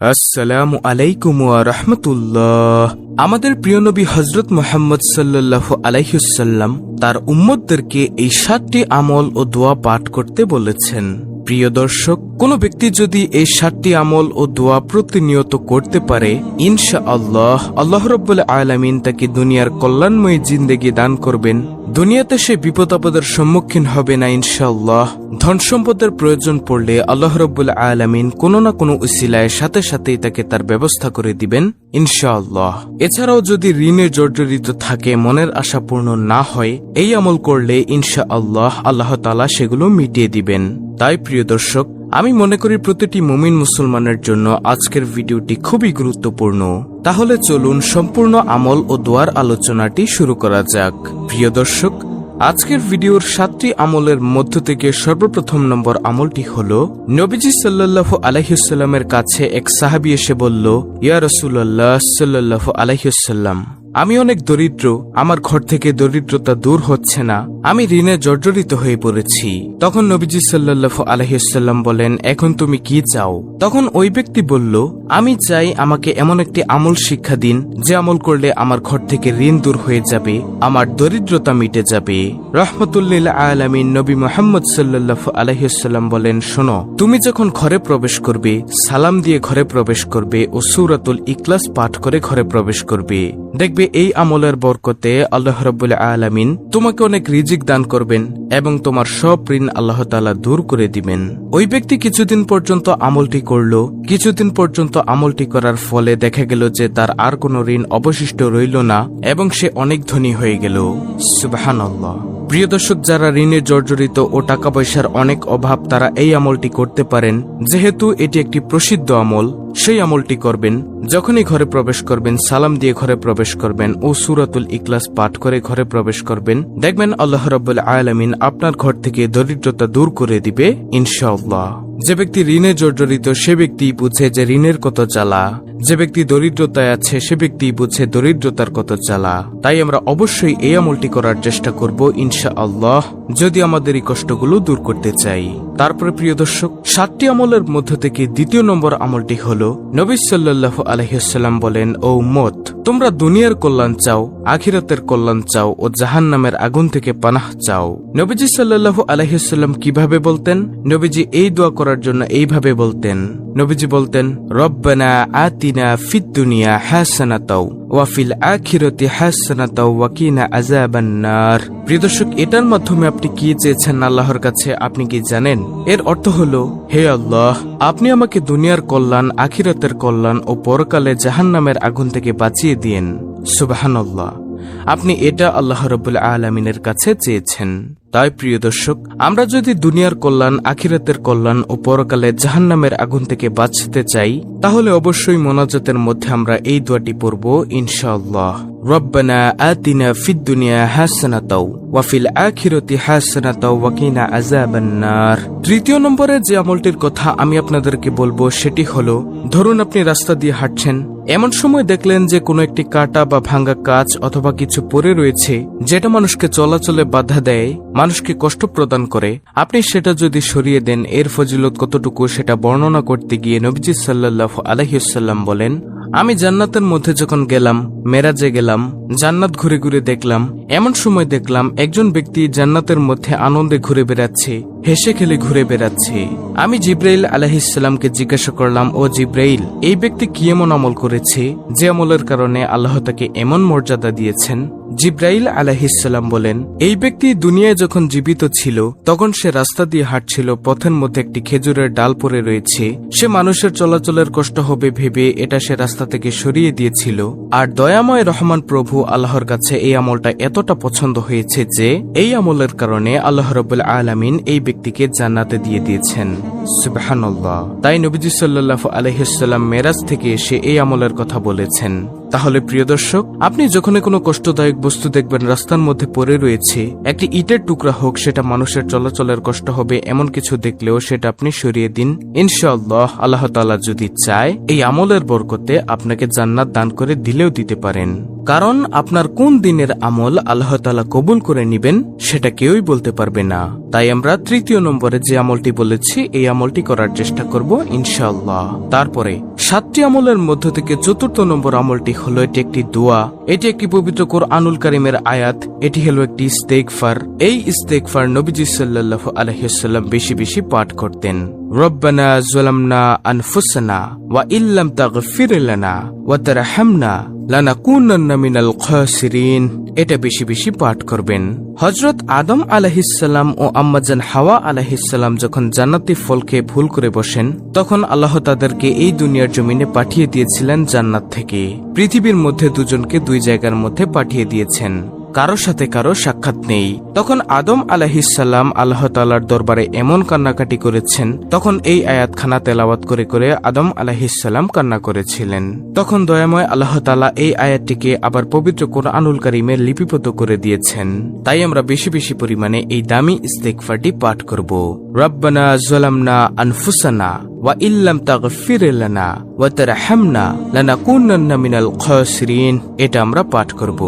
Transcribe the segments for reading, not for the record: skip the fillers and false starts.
আসসালামু আলাইকুম ওয়া রাহমাতুল্লাহ। আমাদের প্রিয় নবী হযরত মুহাম্মদ সাল্লাল্লাহু আলাইহি ওয়াসাল্লাম তার উম্মতদেরকে এই 7টি আমল ও দোয়া পাঠ করতে বলেছেন। প্রিয় দর্শক, কোন ব্যক্তি যদি এই 7টি আমল ও দোয়া প্রতিনিয়ত করতে পারে, ইনশাআল্লাহ আল্লাহ রাব্বুল আলামিন তাকে দুনিয়ার কল্যাণময় জিন্দেগি দান করবেন। দুনিয়াতে সে বিপদ আপদের সম্মুখীন হবে না ইনশাআল্লাহ। ধন সম্পদের প্রয়োজন পড়লে আল্লাহ রাব্বুল আলামিন কোনো না কোনো উসিলায় সাথে সাথেই তাকে তার ব্যবস্থা করে দিবেন ইনশাআল্লাহ। এছাড়াও যদি ঋণে জর্জরিত থাকে, মনের আশা পূর্ণ না হয়, এই আমল করলে ইনশাআল্লাহ আল্লাহ তাআলা সেগুলো মিটিয়ে দিবেন। তাই প্রিয় দর্শক, আমি মনে করি প্রতিটি মুমিন মুসলমানের জন্য আজকের ভিডিওটি খুবই গুরুত্বপূর্ণ। তাহলে চলুন সম্পূর্ণ আমল ও দোয়ার আলোচনাটি শুরু করা যাক। প্রিয় দর্শক, আজকের ভিডিওর 7টি আমলের মধ্য থেকে সর্বপ্রথম নম্বর আমলটি হল, নবীজি সাল্লাল্লাহু আলাইহি ওয়াসাল্লামের কাছে এক সাহাবী এসে বলল, ইয়া রাসূলুল্লাহ সাল্লাল্লাহু আলাইহি ওয়াসাল্লাম, আমি অনেক দরিদ্র, আমার ঘর থেকে দরিদ্রতা দূর হচ্ছে না, আমি ঋণে জর্জরিত হয়ে পড়েছি। তখন নবীজি সাল্লাল্লাহু আলাইহি ওয়াসাল্লাম বলেন, এখন তুমি কি চাও? তখন ওই ব্যক্তি বলল, আমি চাই আমাকে এমন একটি আমল শিক্ষা দিন যে আমল করলে আমার ঘর থেকে ঋণ দূর হয়ে যাবে, আমার দরিদ্রতা মিটে যাবে। রাহমাতুল্লিল আলামিন নবী মুহাম্মদ সাল্লাল্লাহু আলাইহি ওয়াসাল্লাম বলেন, শোনো, তুমি যখন ঘরে প্রবেশ করবে, সালাম দিয়ে ঘরে প্রবেশ করবে ও সূরাতুল ইখলাস পাঠ করে ঘরে প্রবেশ করবে। দেখবে এই আমলের বরকতে আল্লাহ রাব্বুল আলামিন তোমাকে অনেক রিজিক দান করবেন এবং তোমার সব ঋণ আল্লাহ তাআলা দূর করে দিবেন। ওই ব্যক্তি কিছুদিন পর্যন্ত আমলটি করল। কিছুদিন পর্যন্ত আমলটি করার ফলে দেখা গেল যে তার আর কোনো ঋণ অবশিষ্ট রইল না এবং সে অনেক ধনী হয়ে গেল। সুবহানাল্লাহ। প্রিয় দর্শক, যারা ঋণে জর্জরিত ও টাকা পয়সার অনেক অভাব, তারা এই আমলটি করতে পারেন। যেহেতু এটি একটি প্রসিদ্ধ আমল, সেই আমলটি করবেন। যখনই ঘরে প্রবেশ করবেন, সালাম দিয়ে ঘরে প্রবেশ করবেন ও সূরাতুল ইখলাস পাঠ করে ঘরে প্রবেশ করবেন। দেখবেন আল্লাহ রাব্বুল আলামিন আপনার ঘর থেকে দরিদ্রতা দূর করে দিবে ইনশাআল্লাহ। যে ব্যক্তি ঋণে জর্জরিত সে ব্যক্তি বুঝে যে ঋণের কত জ্বালা। যে ব্যক্তি দরিদ্রতায় আছে সে ব্যক্তি বুঝে দরিদ্রতার কত জ্বালা। তাই আমরা অবশ্যই এই আমলটি করার চেষ্টা করব ইনশাআল্লাহ, যদি আমাদের এই কষ্টগুলো দূর করতে চাই। তারপরে প্রিয় দর্শক, 7টি আমলের মধ্য থেকে দ্বিতীয় নম্বর আমলটি হল, নবী সাল্লাল্লাহু আলাইহি ওয়াসাল্লাম বলেন, ও উম্মত, তোমরা দুনিয়ার কল্যাণ চাও, আখিরাতের কল্যাণ চাও ও জাহান্নামের আগুন থেকে পানাহ চাও। নবীজি সাল্লাল্লাহু আলাইহি ওয়াসাল্লাম কিভাবে বলতেন? নবীজি এই দোয়া করার জন্য এইভাবে বলতেন। নবীজি বলতেন, রব্বানা আতিনা ফিদ দুনিয়া হাসানাতাও ওয়া ফিল আখিরাতি হাসানাতাও ওয়া কিনা আযাবান নার। প্রিয় দর্শক, এটার মাধ্যমে আপনি কি চেয়েছেন আল্লাহর কাছে আপনি কি জানেন? এর অর্থ হলো, হে আল্লাহ, আপনি আমাকে দুনিয়ার কল্যাণ, আখিরাতের কল্যাণ ও পরকালে জাহান্নামের আগুন থেকে বাঁচিয়ে দিয়েন। সুবহানাল্লাহ। আপনি এটা আল্লাহ রাব্বুল আলামিনের কাছে চেয়েছেন। তাই প্রিয় দর্শক, আমরা যদি দুনিয়ার কল্যাণ, আখিরাতের কল্যাণ ও পরকালে জাহান্নামের আগুন থেকে বাঁচতে চাই, তাহলে অবশ্যই মোনাজাতের মধ্যে আমরা এই দোয়াটি পড়ব ইনশাআল্লাহ। রব্বানা আতিনা ফিদ দুনিয়া হাসানাতাও ওয়া ফিল আখিরাতি হাসানাতাও ওয়া কিনা আযাবান নার। তৃতীয় নম্বরে যে আমলটির কথা আমি আপনাদেরকে বলবো সেটি হলো, ধরুন আপনি রাস্তা দিয়ে হাঁটছেন, এমন সময় দেখলেন যে কোনো একটি কাটা বা ভাঙ্গা কাঁচ অথবা কিছু পড়ে রয়েছে যেটা মানুষকে চলাচলে বাধা দেয়, মানুষকে কষ্ট প্রদান করে। আপনি সেটা যদি সরিয়ে দেন, এর ফজিলত কতটুকু সেটা বর্ণনা করতে গিয়ে নবীজি সাল্লাল্লাহু আলাইহি ওয়াসাল্লাম বলেন, আমি জান্নাতের মধ্যে যখন গেলাম, মেরাজে গেলাম, জান্নাত ঘুরে ঘুরে দেখলাম, এমন সময় দেখলাম একজন ব্যক্তি জান্নাতের মধ্যে আনন্দে ঘুরে বেড়াচ্ছে, হেসে খেলে ঘুরে বেড়াচ্ছে। আমি জিব্রাইল আলাইহিস সালামকে জিজ্ঞাসা করলাম, ও জিব্রাইল, এই ব্যক্তি কি এমন আমল করেছে যে আমলের কারণে আল্লাহ তাকে এমন মর্যাদা দিয়েছেন? জিব্রাইল আলাইহিস সালাম বলেন, এই ব্যক্তি দুনিয়ায় যখন জীবিত ছিল তখন সে রাস্তা দিয়ে হাঁটছিল, পথের মধ্যে একটি খেজুরের ডাল পড়ে রয়েছে, সে মানুষের চলাচলের কষ্ট হবে ভেবে এটা সে রাস্তা থেকে সরিয়ে দিয়েছিল। আর দয়াময় রহমান প্রভু আল্লাহর কাছে এই আমলটা এতটা পছন্দ হয়েছে যে এই আমলের কারণে আল্লাহ রাব্বুল আলামিন এই ব্যক্তিকে জান্নাতে দিয়ে দিয়েছেন। সুবহানাল্লাহ। তাই নবীজি সাল্লাল্লাহু আলাইহি ওয়াসাল্লাম মেরাজ থেকে এসে এই আমলের কথা বলেছেন। তাহলে প্রিয় দর্শক, আপনি যখন কোনো কষ্টদায়ক বস্তু দেখবেন রাস্তার মধ্যে পড়ে রয়েছে, একটি ইটের টুকরা হোক, সেটা মানুষের চলাচলের কষ্ট হবে এমন কিছু দেখলেও সেটা আপনি সরিয়ে দিন। ইনশাআল্লাহ আল্লাহ তাআলা যদি চায়, এই আমলের বরকতে আপনাকে জান্নাত দান করে দিলেও দিতে পারেন। কারণ আপনার কোন দিনের আমল আল্লাহ তাআলা কবুল করে নিবেন সেটা কেউই বলতে পারবে না। তাই আমরা তৃতীয় নম্বরে যে আমলটি বলেছি এই আমলটি করার চেষ্টা করব ইনশাআল্লাহ। তারপরে 7টি আমলের মধ্য থেকে 4র্থ নম্বর আমলটি হলো এটি একটি দোয়া। এটি একটি পবিত্র কোরআনুল কারীমের আয়াত। এটি হলো একটি ইস্তেগফার। এই ইস্তেগফার নবীজি সাল্লাল্লাহু আলাইহি ওয়াসাল্লাম বেশি বেশি পাঠ করতেন। রব্বানা যালামনা আনফুসানা ওয়া ইল্লাম তাগফির লানা ওয়া তারহামনা লানাকুনান্না মিনাল খাসিরিন। এটা বেশি বেশি পাঠ করবেন। হযরত আদম আলাইহিসসালাম ও আম্মাজান হাওয়া আলাইহিসসালাম যখন জান্নাতি ফল খেয়ে ভুল করে বসেন, তখন আল্লাহ তাদেরকে এই দুনিয়ার জমিনে পাঠিয়ে দিয়েছিলেন জান্নাত থেকে। পৃথিবীর মধ্যে দুজনকে দুই জায়গার মধ্যে পাঠিয়ে দিয়েছেন, কারো সাথে কারো সাক্ষাৎ নেই। তখন আদম আলাইহিসসালাম আল্লাহ তাআলার দরবারে এমন কান্নাকাটি করেছেন, তখন এই আয়াতখানা তেলাওয়াত করে করে আদম আলাইহিসসালাম কান্না করেছিলেন। তখন দয়াময় আল্লাহ তাআলা এই আয়াতটিকে আবার পবিত্র কোরআনুল কারীমে লিপিবদ্ধ করে দিয়েছেন। তাই আমরা বেশি বেশি পরিমাণে এই দামি ইস্তেগফারটি পাঠ করব। রব্বানা যালামনা আনফুসানা ওয়া ইল্লাম তাগফির লানা ওয়া তারহামনা লানাকুনান্না মিনাল খাসিরিন। এটা আমরা পাঠ করব।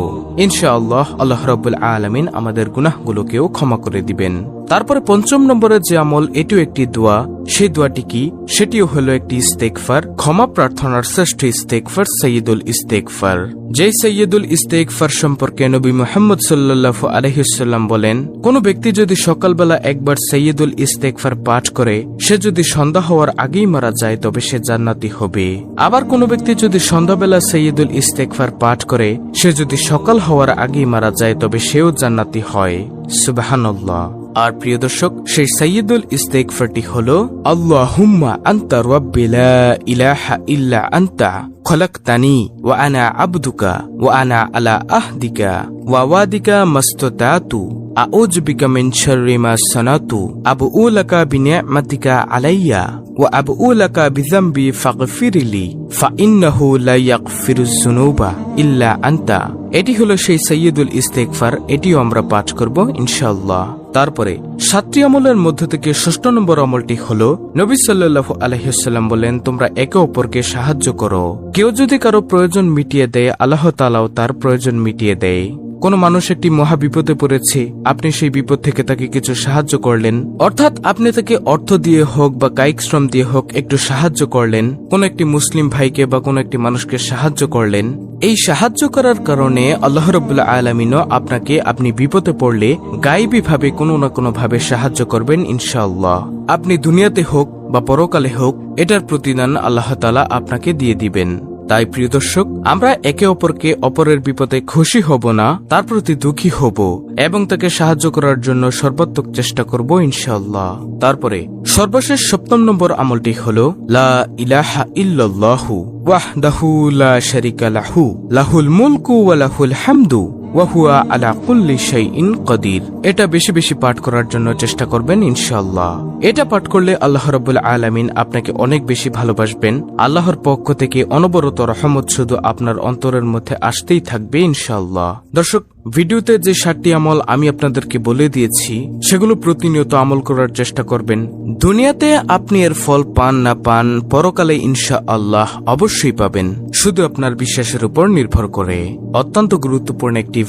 ইনশাআল্লাহ আল্লাহ রাব্বুল আলামিন আমাদের গুনাহগুলোকেও ক্ষমা করে দিবেন। তারপরে 5ম নম্বরে যে আমল, এটিও একটি দোয়া। সেই দোয়াটি কি? সেটিও হলো একটি ইস্তেগফার। ক্ষমা প্রার্থনার শ্রেষ্ঠ ইস্তেগফার সাইয়্যিদুল ইস্তেগফার। যেই সাইয়্যিদুল ইস্তেগফার সম্পর্কে নবী মুহাম্মদ সাল্লাল্লাহু আলাইহি ওয়াসাল্লাম বলেন, কোন ব্যক্তি যদি সকালবেলা একবার সাইয়্যিদুল ইস্তেগফার পাঠ করে, সে যদি সন্ধ্যা হওয়ার আগেই মারা যায় তবে সে জান্নাতি হবে। আবার কোন ব্যক্তি যদি সন্ধ্যাবেলা সাইয়্যিদুল ইস্তেগফার পাঠ করে, সে যদি সকাল হওয়ার আগেই মারা যায় তবে সেও জান্নাতি হয়। সুবহানাল্লাহ। আর প্রিয় দর্শক, সেই সাইয়্যিদুল ইস্তেগফারটি হলো, আল্লাহুম্মা আনতা রাব্বি লা ইলাহা ইল্লা আনতা খলাকতানি ওয়া আনা আবদুকা ওয়া আনা আলা আহদিকা ওয়া ওয়াদিকা মাসতাতাতু আউযু বিকা মিন শাররি মা সানাতু আবউ লাকা বিনি'মাতিকা আলাইয়া ওয়া আবউ লাকা বিযামবি ফাগফিরলি ফাইন্নাহু লা ইয়াগফিরুয যুনুবা ইল্লা আনতা। এটি হলো সেই সাইয়্যিদুল ইস্তেগফার। এটিও আমরা পাঠ করব ইনশাআল্লাহ। তারপরে 7টি আমলের মধ্য থেকে 6ষ্ঠ নম্বর আমলটি হলো, নবী সাল্লাল্লাহু আলাইহি ওয়াসাল্লাম বলেন, তোমরা একে অপরকে সাহায্য করো। কেউ যদি কারো প্রয়োজন মিটিয়ে দেয়, আল্লাহ তাআলাও তার প্রয়োজন মিটিয়ে দেয়। কোন মানুষ একটি মহা বিপদে পড়েছে, আপনি সেই বিপদ থেকে তাকে কিছু সাহায্য করলেন, অর্থাৎ আপনি তাকে অর্থ দিয়ে হোক বা কায়িক শ্রম দিয়ে হোক একটু সাহায্য করলেন। কোন একটি মুসলিম ভাইকে বা কোন একটি মানুষকে সাহায্য করলেন। এই সাহায্য করার কারণে আল্লাহ রাব্বুল আলামিনও আপনাকে, আপনি বিপদে পড়লে গায়েবী ভাবে কোনো না কোনো ভাবে সাহায্য করবেন ইনশাআল্লাহ। আপনি দুনিয়াতে হোক বা পরকালে হোক, এটার প্রতিদান আল্লাহ তাআলা আপনাকে দিয়ে দিবেন। তাই প্রিয় দর্শক, আমরা একে অপরকে অপরের বিপদে খুশি হব না, তার প্রতি দুঃখী হব এবং তাকে সাহায্য করার জন্য সর্বাত্মক চেষ্টা করব ইনশাআল্লাহ। তারপরে সর্বশেষ 7ম নম্বর আমলটি হলো, লা ইলাহা ইল্লাল্লাহু ওয়াহদাহু লা শারীকা লাহু লাহুল মুলকু ওয়া লাহুল হামদু ওয়া হুয়া আলা কুল্লি শাইইন কাদির। এটা বেশি বেশি পাঠ করার জন্য চেষ্টা করবেন ইনশাআল্লাহ। এটা পাঠ করলে আল্লাহ রাব্বুল আলামিন আপনাকে অনেক বেশি ভালোবাসবেন। আল্লাহর পক্ষ থেকে অনবরত রহমত শুধু আপনার অন্তরের মধ্যে আসতেই থাকবে ইনশাআল্লাহ। দর্শক, ভিডিওতে যে 7টি আমল আমি আপনাদেরকে বলে দিয়েছি, সেগুলো প্রতিনিয়ত আমল করার চেষ্টা করবেন। দুনিয়াতে আপনি এর ফল পান না পান, পরকালে ইনশাআল্লাহ অবশ্যই পাবেন, শুধু আপনার বিশ্বাসের উপর নির্ভর করে। অত্যন্ত গুরুত্বপূর্ণ একটি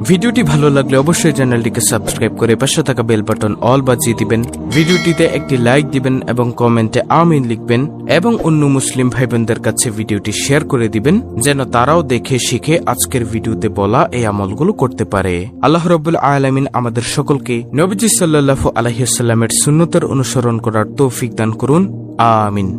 ভিডিওটি ভালো লাগলে অবশ্যই চ্যানেলটিকে সাবস্ক্রাইব করে পাশে থাকা বেল বাটন অল বাজিয়ে দিবেন। ভিডিওটিতে একটি লাইক দিবেন এবং কমেন্টে আমিন লিখবেন এবং অন্য মুসলিম ভাই বোনদের কাছে ভিডিওটি শেয়ার করে দিবেন, যেন তারাও দেখে শিখে আজকের ভিডিওতে বলা এই আমলগুলো করতে পারে। আল্লাহ রাব্বুল আলামিন আমাদের সকলকে নবীজি সাল্লাল্লাহু আলাইহি ওয়াসাল্লামের সুন্নতের অনুসরণ করার তৌফিক দান করুন। আমিন।